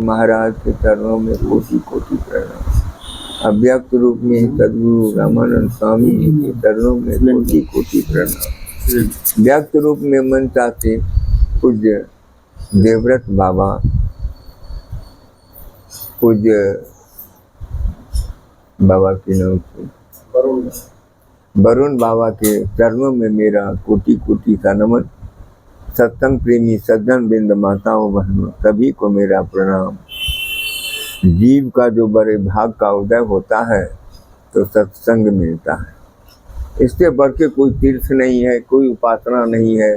महाराज के चरणों में कोटि कोटि प्रणाम। अव्यक्त रूप में सद्गुरु रामानंद स्वामी के चरणों में कोटि कोटि प्रणाम। व्यक्त रूप में मनता से पूज्य देवव्रत बाबा, पूज्य बाबा के नाम से वरुण बाबा के चरणों में मेरा कोटि कोटि का नमन। सत्संग प्रेमी सज्जन बिंद माताओं बहनों सभी को मेरा प्रणाम। जीव का जो बड़े भाग का उदय होता है तो सत्संग मिलता है। इससे बढ़ के कोई तीर्थ नहीं है, कोई उपासना नहीं है,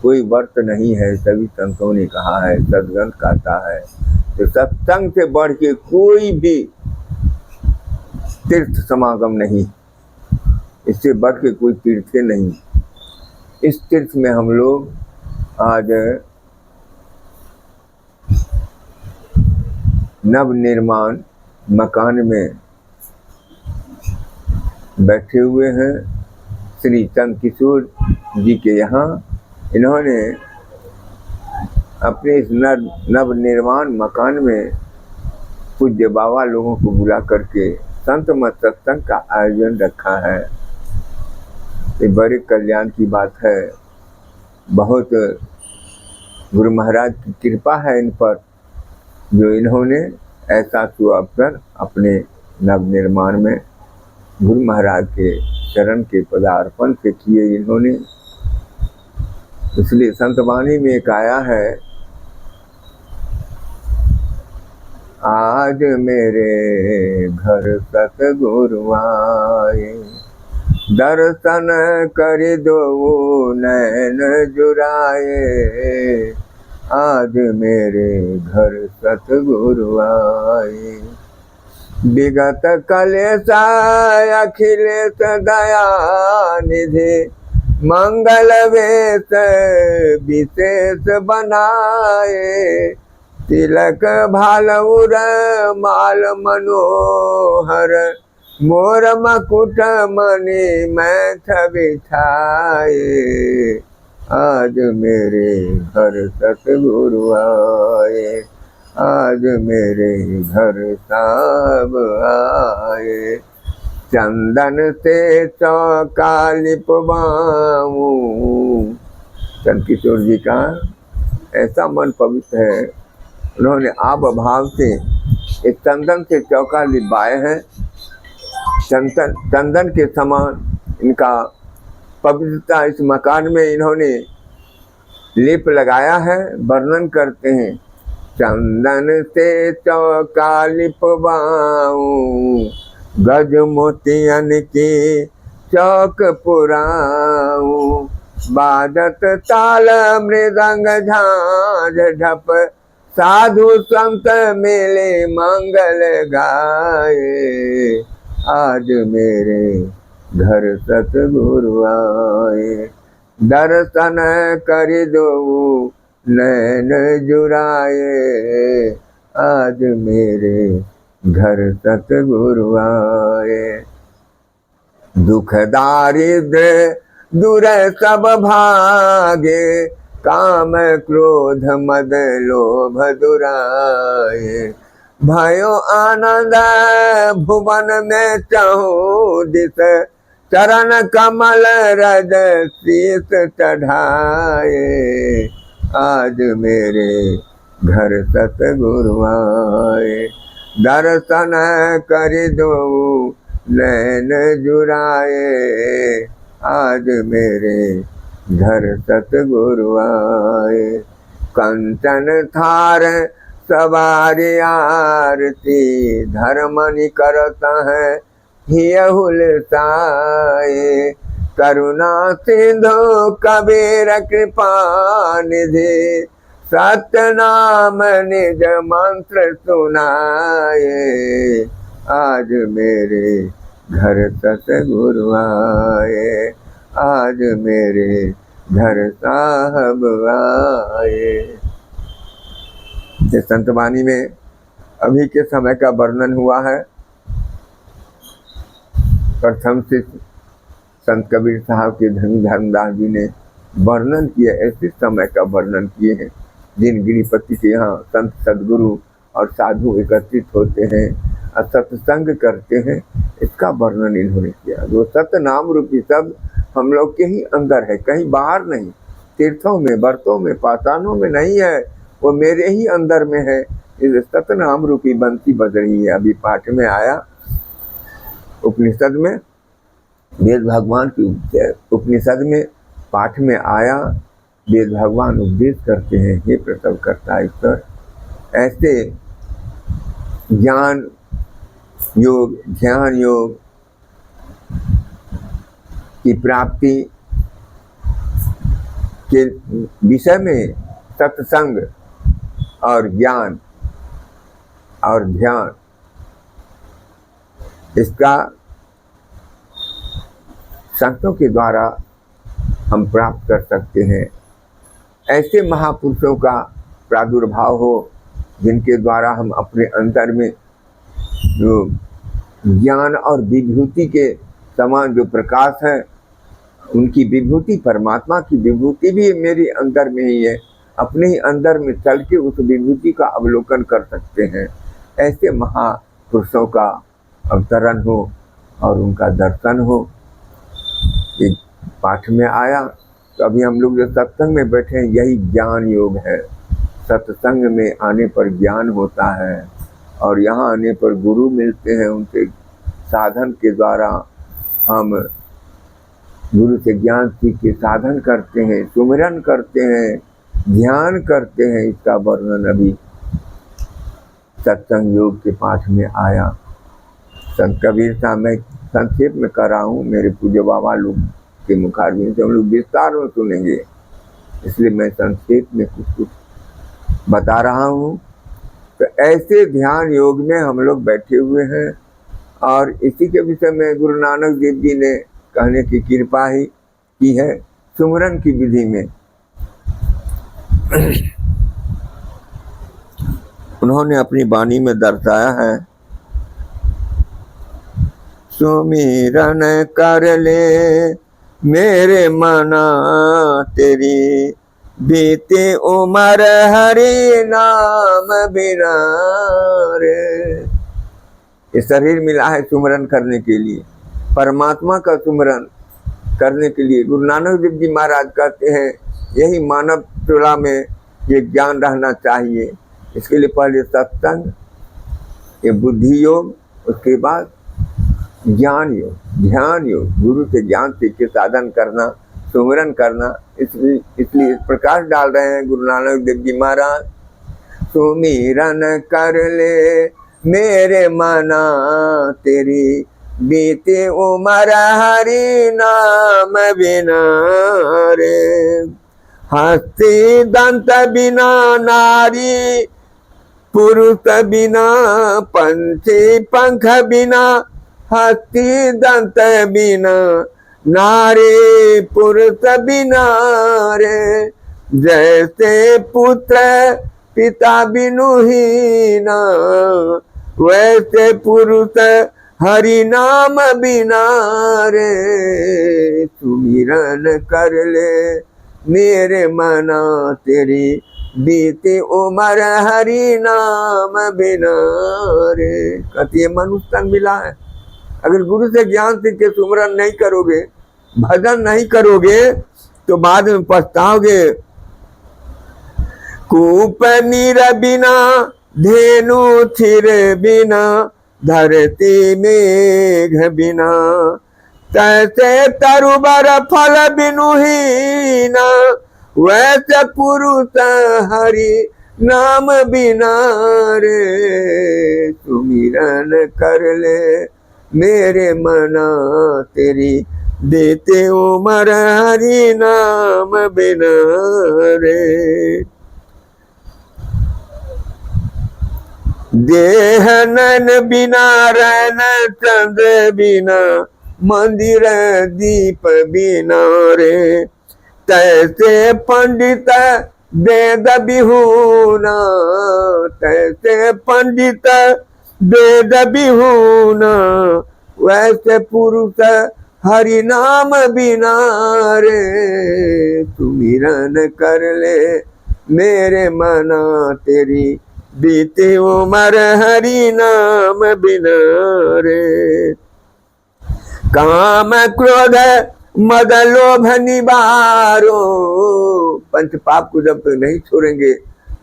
कोई व्रत नहीं है। सभी संतों ने कहा है, सदग्रंथ कहता है, तो सत्संग से बढ़ के कोई भी तीर्थ समागम नहीं, इससे बढ़ के कोई तीर्थ नहीं। इस तीर्थ में हम लोग आज नव निर्माण मकान में बैठे हुए हैं। श्री चंद्रकिशोर जी के यहाँ इन्होंने अपने इस नव निर्माण मकान में पूज्य बाबा लोगों को बुला करके संत मत सत्संग का आयोजन रखा है। ये बड़े कल्याण की बात है। बहुत गुरु महाराज की कृपा है इन पर, जो इन्होंने ऐसा सुअवसर अपने नव निर्माण में गुरु महाराज के चरण के पदार्पण से किए इन्होंने। इसलिए संतवाणी में एक आया है, आज मेरे घर सतगुरु आए, दर्शन कर दो नैन जुराए। आज मेरे घर सतगुरु आए, विगत कलेश अखिलेश दया निधि, मंगल वेश विशेष बनाए। तिलक भालउर माल मनोहर, मोर मकुट मणि मैथ बिठाए। आज मेरे घर सतगुरु आए, आज मेरे घर सब आए। चंदन से चौका लिपवाऊं, चंद्रकिशोर जी का ऐसा मन पवित्र है, उन्होंने आब भाव से एक चंदन से चौका लिपवाए हैं। चंदन के समान इनका पवित्रता इस मकान में इन्होंने लेप लगाया है। वर्णन करते हैं, चंदन से चौका लिपवाऊं, गज मोतियन की चौक पुराऊं। बाजत ताल मृदंग झांझ ढप, साधु संत मिले मंगल गाए। आज मेरे घर सतगुरु आए, दर्शन कर दो नैन जुराए। आज मेरे घर सतगुरु आए, दुख दारिद्र दूर सब भागे। काम क्रोध मद लोभ दुराए। भयो आनंद भुवन में चहु दिस, चरण कमल रज शीस चढ़ाए। आज मेरे घर सतगुरु आए, दर्शन कर दो नैन जुराए। आज मेरे घर सतगुरु आए, कंचन थार सवारी आरती। धर्मनि करत है हियहुल साए। करुणा सिंधु कबीर कृपा निधि, सत्य नाम निज मंत्र सुनाए। आज मेरे घर सतगुरु आए, आज मेरे घर साहब आए। इस संतवाणी में अभी के समय का वर्णन हुआ है। प्रथम से संत कबीर साहब के धनी धर्मदास जी ने वर्णन किया, ऐसे समय का वर्णन किए हैं जिन गिरिपति के यहाँ संत सदगुरु और साधु एकत्रित होते हैं और सत्संग करते हैं, इसका वर्णन इन्होंने किया। जो सत्य नाम रूपी शब्द हम लोग के ही अंदर है, कहीं बाहर नहीं, तीर्थों में, व्रतों में, पाषाणों में नहीं है, वो मेरे ही अंदर में है। इस सत्य नाम रूपी बंसी बज रही है। अभी पाठ में आया उपनिषद में, वेद भगवान की उपनिषद में पाठ में आया, वेद भगवान उपदेश करते हैं, हे प्रसव करता ईश्वर, ऐसे ज्ञान योग, ध्यान योग की प्राप्ति के विषय में सत्संग और ज्ञान और ध्यान, इसका संतों के द्वारा हम प्राप्त कर सकते हैं। ऐसे महापुरुषों का प्रादुर्भाव हो जिनके द्वारा हम अपने अंतर में जो ज्ञान और विभूति के समान जो प्रकाश है, उनकी विभूति, परमात्मा की विभूति भी मेरे अंदर में ही है, अपने ही अंदर में चल के उस विभूति का अवलोकन कर सकते हैं। ऐसे महापुरुषों का अवतरण हो और उनका दर्शन हो। एक पाठ में आया तो अभी हम लोग जो सत्संग में बैठे हैं, यही ज्ञान योग है। सत्संग में आने पर ज्ञान होता है और यहाँ आने पर गुरु मिलते हैं, उनके साधन के द्वारा हम गुरु से ज्ञान सीख के साधन करते हैं, सुमिरन करते हैं, ध्यान करते हैं। इसका वर्णन अभी सत्संग योग के पाठ में आया। संत कबीर साहब मैं संक्षेप में कर रहा हूँ, मेरे पूज्य बाबा लोग के मुखारबिंद से हम लोग विस्तार में सुनेंगे, इसलिए मैं संक्षेप में कुछ बता रहा हूँ। तो ऐसे ध्यान योग में हम लोग बैठे हुए हैं और इसी के विषय में गुरु नानक देव जी ने कहने की कृपा ही की है सुमिरन की विधि में। उन्होंने अपनी वाणी में दर्शाया है, सुमिरन कर ले मेरे मना तेरी, बीते उम्र हरि नाम बिना रे। ये शरीर मिला है सुमिरन करने के लिए, परमात्मा का सुमिरन करने के लिए। गुरु नानक देव जी महाराज कहते हैं यही मानव टोला में ये ज्ञान रहना चाहिए। इसके लिए पहले सत्संग, ये बुद्धि योग, उसके बाद ज्ञान योग, ध्यान योग, गुरु से ज्ञान सीख के साधन करना, सुमिरन करना। इसलिए इस प्रकाश डाल रहे हैं गुरु नानक देव जी महाराज, सुमिरन कर ले मेरे मना तेरी, बीते उम्र हरि नाम बिना रे। हस्ती दंत बिना नारी, पुरुष बिना पंछी पंख बिना, हस्ती दंत बिना नारी पुरुष बिना रे। जैसे पुत्र पिता बिनु हीना, वैसे पुरुष हरि नाम बिना रे। सुमिरन कर ले मेरे मना तेरी, बीते उम्र हरि नाम बिना रे। कहती है मनुष्य तन मिला है, अगर गुरु से ज्ञान सीख के सुमिरन नहीं करोगे, भजन नहीं करोगे तो बाद में पछताओगे। कूप नीर बिना धेनु क्षीर बिना, धरती मेघ बिना, तैसे तरुबर फल बिनु हीना, वैसे पुरुष हरि नाम बिना रे। सुमिरन कर ले मेरे मना तेरी, देते उमर हरि नाम बिना रे। देह नैन बिना रैन चंद्र बिना, मंदिर दीप बिना रे। तैसे पंडित वेद बिहूना, तैसे पंडित वेद बिहूना, वैसे पुरुष हरि नाम बिना रे। सुमिरन कर ले मेरे मना तेरी, बीते उमर हरि नाम बिना रे। काम क्रोध मद लोभ निवारो, पंच पाप को जब तक नहीं छोड़ेंगे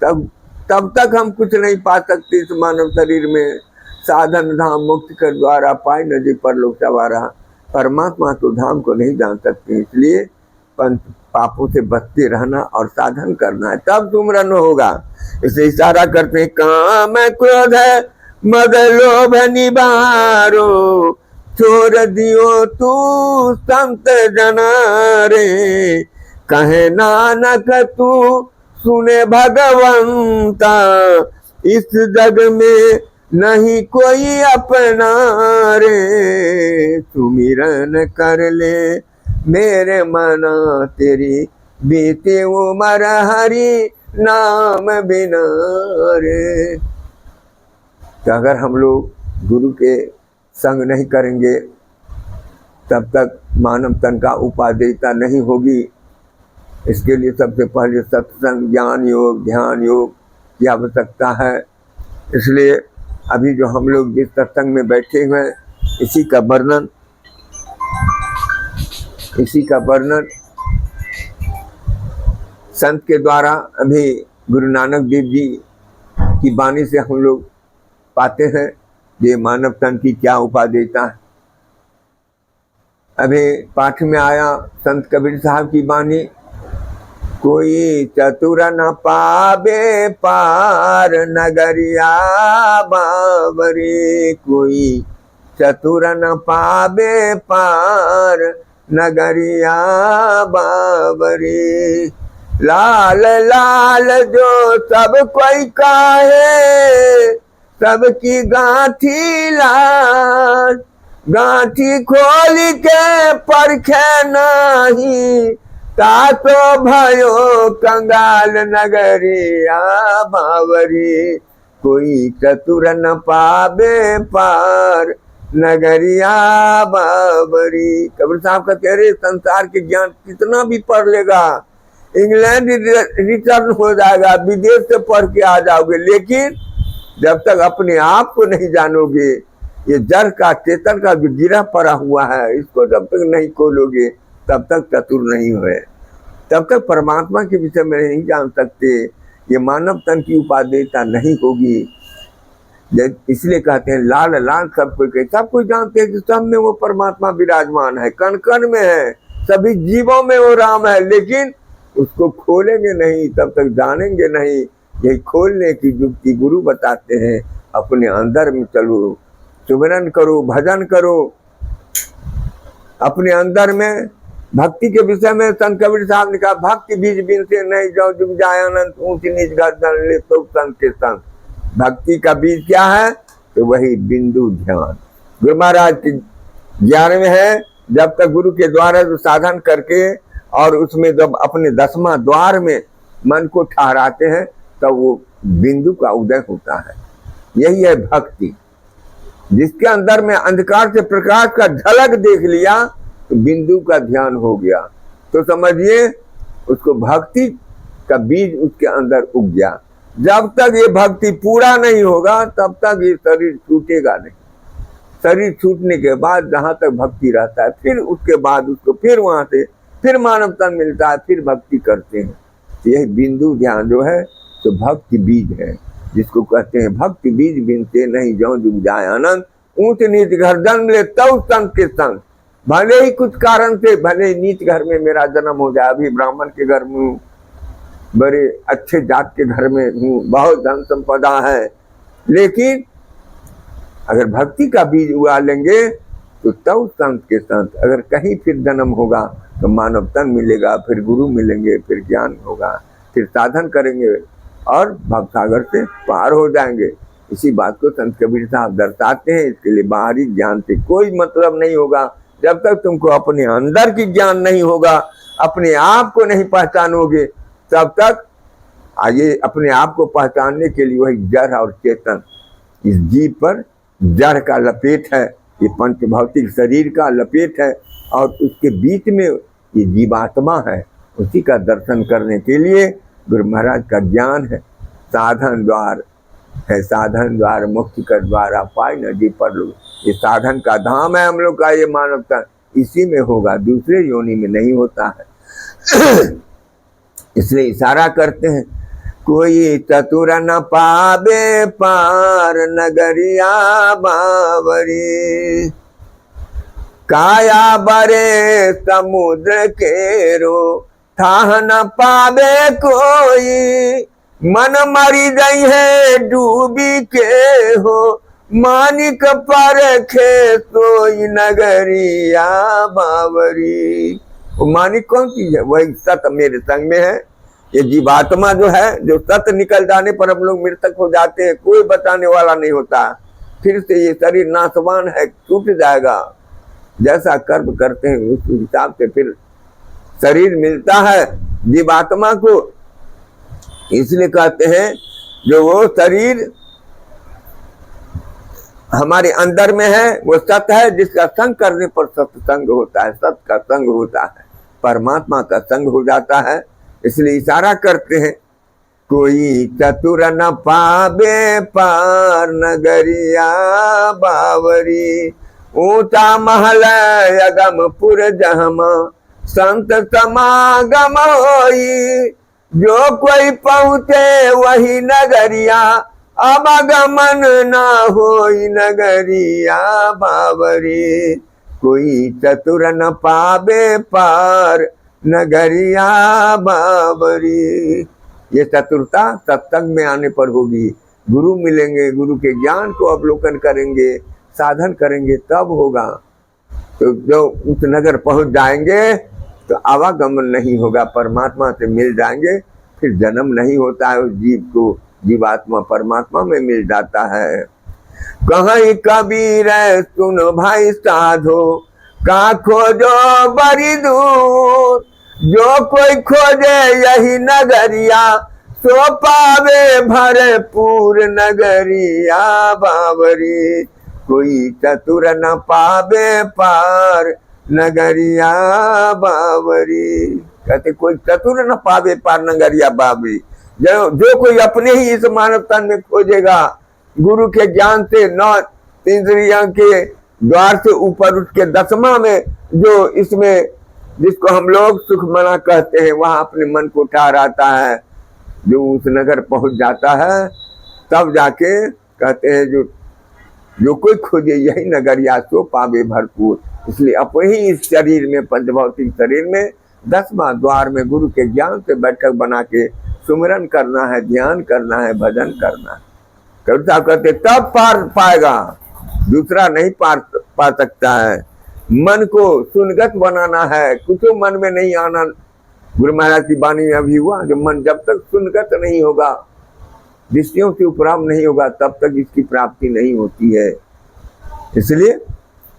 तब तक हम कुछ नहीं पा सकते इस मानव शरीर में। साधन धाम मुक्ति कर द्वारा पाए नदी पर लोक सवारा, परमात्मा तो धाम को नहीं जान सकते। इसलिए पंच पापों से बचते रहना और साधन करना है, तब सुमरन होगा। इसे इशारा करते हैं, काम क्रोध मद लोभ निवारो, छोड़ दियो तू संत जना रे। कहे नानक तू सुने भगवंता, इस जग में नहीं कोई अपना रे। सुमिरन कर ले मेरे मना तेरी, बीते उमर हरि नाम बिना रे। तो अगर हम लोग गुरु के संग नहीं करेंगे तब तक मानव तन का उपादेयता नहीं होगी। इसके लिए सबसे पहले सत्संग, ज्ञान योग, ध्यान योग की आवश्यकता है। इसलिए अभी जो हम लोग जिस सत्संग में बैठे हुए हैं, इसी का वर्णन संत के द्वारा अभी गुरु नानक देव जी की वाणी से हम लोग पाते हैं ये मानव तन की क्या उपादेयता है। अभी पाठ में आया संत कबीर साहब की वाणी, कोई चतुर न पावे पार नगरिया बावरी, कोई चतुर न पावे पार नगरिया बावरी। लाल लाल जो सब कोई काहे, सबकी गांठी लाल, गांठी खोल के परखे नहीं, तातो भयो कंगाल नगरिया बावरी। कोई चतुर न पावे पार नगरिया बावरी। कबीर साहब का कह रहे संसार के ज्ञान कितना भी पढ़ लेगा, इंग्लैंड रिटर्न हो जाएगा, विदेश से पढ़ के आ जाओगे, लेकिन जब तक अपने आप को नहीं जानोगे, ये जड़ का चेतन का जो गिरा पड़ा हुआ है, इसको जब तक नहीं खोलोगे तब तक चतुर नहीं हुए, तब तक परमात्मा के विषय में नहीं जान सकते। ये मानव तन की उपादेयता नहीं होगी। इसलिए कहते हैं लाल लाल सब कोई जानते हैं कि सब में वो परमात्मा विराजमान है, कण कण में है, सभी जीवों में वो राम है, लेकिन उसको खोलेंगे नहीं तब तक जानेंगे नहीं। यही खोलने की युक्ति गुरु बताते हैं। अपने अंदर में चलो, सुमिरन करो, भजन करो, अपने अंदर में भक्ति के विषय में संत कबीर साहब ने कहा, भक्ति बीज बिन से नहीं जो जुग जाए अनंत, ऊंच नीच गर्दन ले तो संत के संग। भक्ति का बीज क्या है? तो वही बिंदु ध्यान। गुरु महाराज के ज्ञान में है, जब तक गुरु के द्वारा जो साधन करके और उसमें जब अपने 10वां द्वार में मन को ठहराते हैं तब वो बिंदु का उदय होता है। यही है भक्ति। जिसके अंदर में अंधकार से प्रकाश का झलक देख लिया तो बिंदु का ध्यान हो गया, तो समझिए उसको भक्ति का बीज उसके अंदर उग गया। जब तक ये भक्ति पूरा नहीं होगा तब तक ये शरीर छूटेगा नहीं। शरीर छूटने के बाद जहां तक भक्ति रहता है, फिर उसके बाद उसको फिर वहां से फिर मानव तन मिलता है, फिर भक्ति करते हैं। यही बिंदु ध्यान जो है तो भक्ति बीज है, जिसको कहते हैं भक्ति बीज बिनते नहीं जो जुग जाए अनंत, ऊंच नीच घर जन्म ले तब संत के संग। भले ही कुछ कारण से, भले ही नीच घर में मेरा जन्म हो जाए, अभी ब्राह्मण के घर में हूँ, बड़े अच्छे जात के घर में हूँ, बहुत धन संपदा है, लेकिन अगर भक्ति का बीज उगा लेंगे तो तब संत के संत। अगर कहीं फिर जन्म होगा तो मानव तन मिलेगा, फिर गुरु मिलेंगे, फिर ज्ञान होगा, फिर साधन करेंगे और भवसागर से पार हो जाएंगे। इसी बात को संत कबीर साहब दर्शाते हैं। इसके लिए बाहरी ज्ञान से कोई मतलब नहीं होगा। जब तक तुमको अपने अंदर की ज्ञान नहीं होगा, अपने आप को नहीं पहचानोगे, तब तक आगे अपने आप को पहचानने के लिए वही जड़ और चेतन, इस जीव पर जड़ का लपेट है, ये पंच भौतिक शरीर का लपेट है, और उसके बीच में ये जीवात्मा है। उसी का दर्शन करने के लिए गुरु महाराज का ज्ञान है, साधन द्वार है साधन द्वार मुक्ति का द्वारा पाए नदी पर लोग। ये साधन का धाम है हम लोग का, ये मानवता इसी में होगा, दूसरे योनि में नहीं होता है। इसलिए इशारा करते हैं, कोई चतुर न पावे पार नगरिया बावरी, काया बरे समुद्र के रो था न पावे कोई, मन मरी गई है डूबी के हो, मानिक पर खे सोई नगरिया बावरी। वो मानिक कौन चीज है? वही सत मेरे संग में है। ये जीवात्मा जो है, जो सत निकल जाने पर हम लोग मृतक हो जाते हैं, कोई बताने वाला नहीं होता। फिर से ये शरीर नाशवान है, टूट जाएगा। जैसा कर्म करते हैं उस हिसाब से फिर शरीर मिलता है जीवात्मा को। इसलिए कहते हैं जो वो शरीर हमारे अंदर में है वो सत है, जिसका संग करने पर सत्संग होता है, सत का संग होता है, परमात्मा का संग हो जाता है। इसलिए इशारा करते हैं, कोई चतुर न पावे पार नगरिया बावरी, ऊंचा महल अगमपुर जहमा संत समागम होई, जो कोई पहुँचे वही नगरिया आवागमन ना होई नगरिया बावरी, कोई चतुर न पावे पार नगरिया बावरी। ये चतुरता सत्संग में आने पर होगी, गुरु मिलेंगे, गुरु के ज्ञान को अवलोकन करेंगे, साधन करेंगे, तब होगा। तो जो उस नगर पहुंच जाएंगे तो आवागमन नहीं होगा, परमात्मा से मिल जाएंगे, फिर जन्म नहीं होता है उस जीव को, जीवात्मा परमात्मा में मिल जाता है। कहीं कबीर सुनो भाई साधो, का खोजो बड़ी दूर, जो कोई खोजे यही नगरिया, सो पावे भरपूर नगरिया बावरी, कोई चतुर न पावे पार नगरिया बावरी। कहते कोई चतुर न पावे पार नगरिया बावरी, जो कोई अपने ही इस मानव तन में खोजेगा, गुरु के ज्ञान से, नौ इंद्रियों के द्वार से ऊपर उठ के दसवां में जो इसमें जिसको हम लोग सुख मना कहते हैं, वहां अपने मन को ठहर आता है, जो उस नगर पहुंच जाता है, तब जाके कहते हैं जो कोई खोजे यही नगरिया सो पावे भरपूर। इसलिए अपने ही इस शरीर में, पंचभौतिक शरीर में, 10वां द्वार में गुरु के ज्ञान से बैठक बना के सुमिरन करना है, ध्यान करना है, भजन करना है। कविता कहते तब पार पाएगा, दूसरा नहीं पा सकता है। मन को सुनगत बनाना है, कुछ मन में नहीं आना। गुरु महाराज की वाणी में अभी हुआ, जो मन जब तक सुनगत नहीं होगा, दृष्टियों से उपराम नहीं होगा, तब तक इसकी प्राप्ति नहीं होती है। इसलिए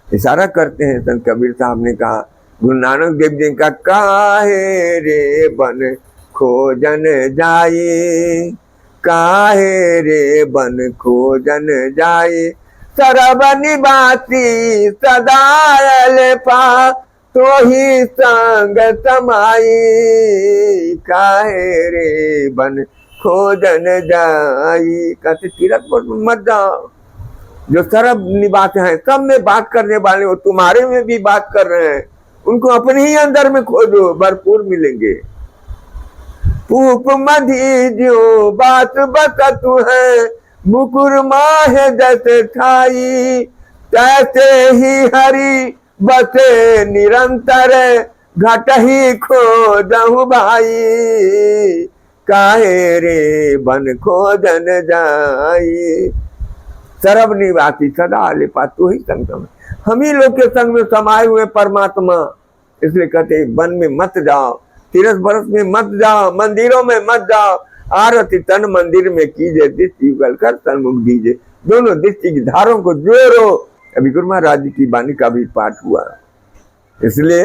इशारा करते हैं, संत कबीर साहब ने कहा, गुरु नानक देव जी का, काहे रे बन खोजन जाए, काहे रे बन खोजन जाए, सरब निवासी सदायल पा, तो ही संग समाई, काहे रे बन खोजन जाई। कहते तीरथ पर मत जाओ, जो सरब निवास हैं, सब में बात करने वाले हो, तुम्हारे में भी बात कर रहे हैं, उनको अपने ही अंदर में खोजो, भरपूर मिलेंगे। पूप मधी जो बात बततु है, मुकुर माह जैसे ठाई, तैसे ही हरि बसे निरंतर, घट ही खोजहु भाई, काहे रे बन खोजन जाई। सरब निवासी सदा लेपा, तू ही संग में, हम ही लोग के संग में समाये हुए परमात्मा। इसलिए कहते वन में मत जाओ, तीरथ बरस में मत जाओ, मंदिरों में मत जाओ, आरती तन मंदिर में कीजिए, दृष्टि युगल कर तन्मुख दीजिए, दोनों दृष्टि की धारों को जोड़ो। अभी गुरु महाराज जी की वाणी का भी पाठ हुआ। इसलिए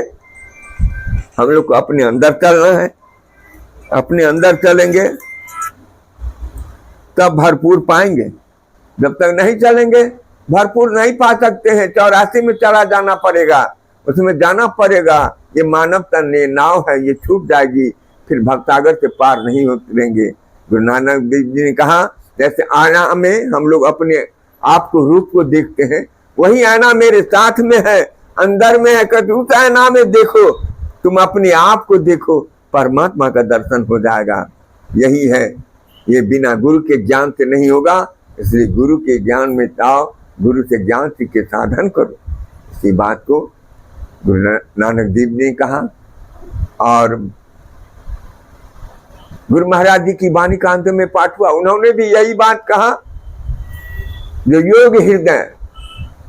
हम लोग को अपने अंदर चलना है, अपने अंदर चलेंगे तब भरपूर पाएंगे, जब तक नहीं चलेंगे भरपूर नहीं पा सकते हैं। 84 में चला जाना पड़ेगा, उसमें जाना पड़ेगा। ये मानव तन ये नाव है, ये छूट जाएगी, फिर भवसागर से पार नहीं उतरेंगे। गुरु नानक देव जी ने कहा, जैसे आईना में हम लोग अपने आप को, रूप को देखते हैं, वही आईना मेरे साथ में है, अंदर में है। कहते उस आईना में देखो, तुम अपने आप को देखो, परमात्मा का दर्शन हो जाएगा। यही है, ये बिना गुरु के ज्ञान से नहीं होगा। इसलिए गुरु के ज्ञान में जाओ, गुरु से ज्ञान सीख के साधन करो। इसी बात को गुरु नानक देव ने कहा। और गुरु महाराज जी की वाणी का अंत में पाठ हुआ, उन्होंने भी यही बात कहा। जो योग हृदय,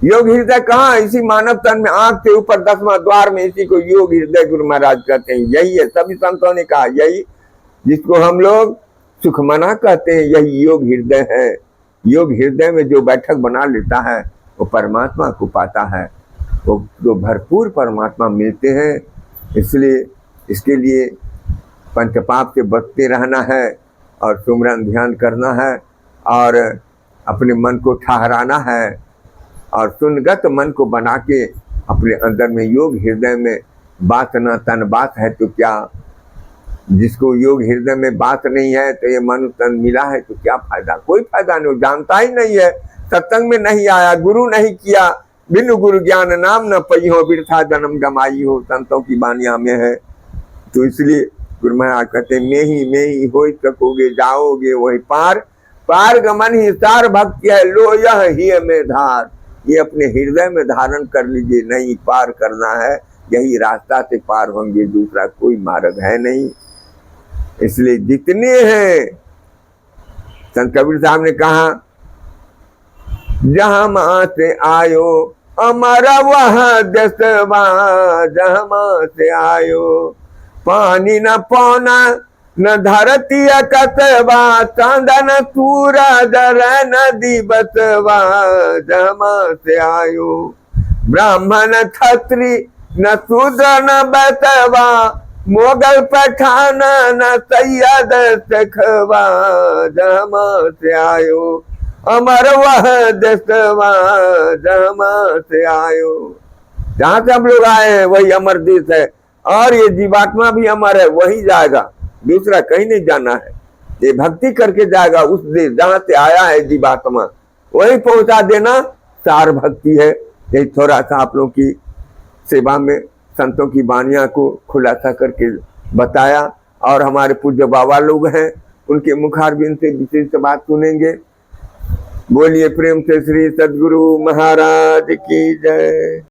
योग हृदय कहाँ? इसी मानव तन में, आंख के ऊपर 10वां द्वार में, इसी को योग हृदय गुरु महाराज कहते हैं। यही है, सभी संतों ने कहा यही, जिसको हम लोग सुखमना कहते हैं, यही योग हृदय है। योग हृदय में जो बैठक बना लेता है वो परमात्मा को पाता है, वो जो भरपूर परमात्मा मिलते हैं। इसलिए इसके लिए पंचपाप से बचते रहना है और सुमरन ध्यान करना है और अपने मन को ठहराना है और सुनगत मन को बना के अपने अंदर में योग हृदय में बात न तन बात है तो क्या। जिसको योग हृदय में बात नहीं है तो ये मन तन मिला है तो क्या फायदा? कोई फायदा नहीं, जानता ही नहीं है, सत्संग में नहीं आया, गुरु नहीं किया, बिनु गुरु ज्ञान नाम न पई हो, बिरथा जन्म गमाई हो, संतों की बानिया में है। तो इसलिए गुरु महाराज कहते में ही हो सकोगे, जाओगे वही पार, पार गमन ही सार भक्ति है, लो यह ही में धार। ये अपने हृदय में धारण कर लीजिए, नहीं पार करना है, यही रास्ता से पार होंगे, दूसरा कोई मार्ग है नहीं। इसलिए जितने हैं, संत कबीर साहब ने कहा, जहां मां से आयो हमारा वह दसवा, जहां मां से आयो पानी न पौना न धरती कतवा, चांदन सूरज नदी बसवा, जमा से आयो ब्राह्मण क्षत्रि न शूद्र न बतवा, मोगल पठान न सैयद सखवा, जमा से आयो अमर वह देशवा, जमा से आयो। जहां से हम लोग आए हैं वही अमर देश है और ये जीवात्मा भी अमर है, वही जाएगा, दूसरा कहीं नहीं जाना है। ये भक्ति करके जाएगा उस देश जहां से आया है जीवात्मा, वही पहुंचा देना सार भक्ति है। यही थोड़ा सा आप लोगों की सेवा में संतों की वाणियां को खुलासा करके बताया। और हमारे पूज्य बाबा लोग हैं, उनके मुखारबिंद से विशेष बात सुनेंगे। बोलिए प्रेम से श्री सद्गुरु महाराज की जय।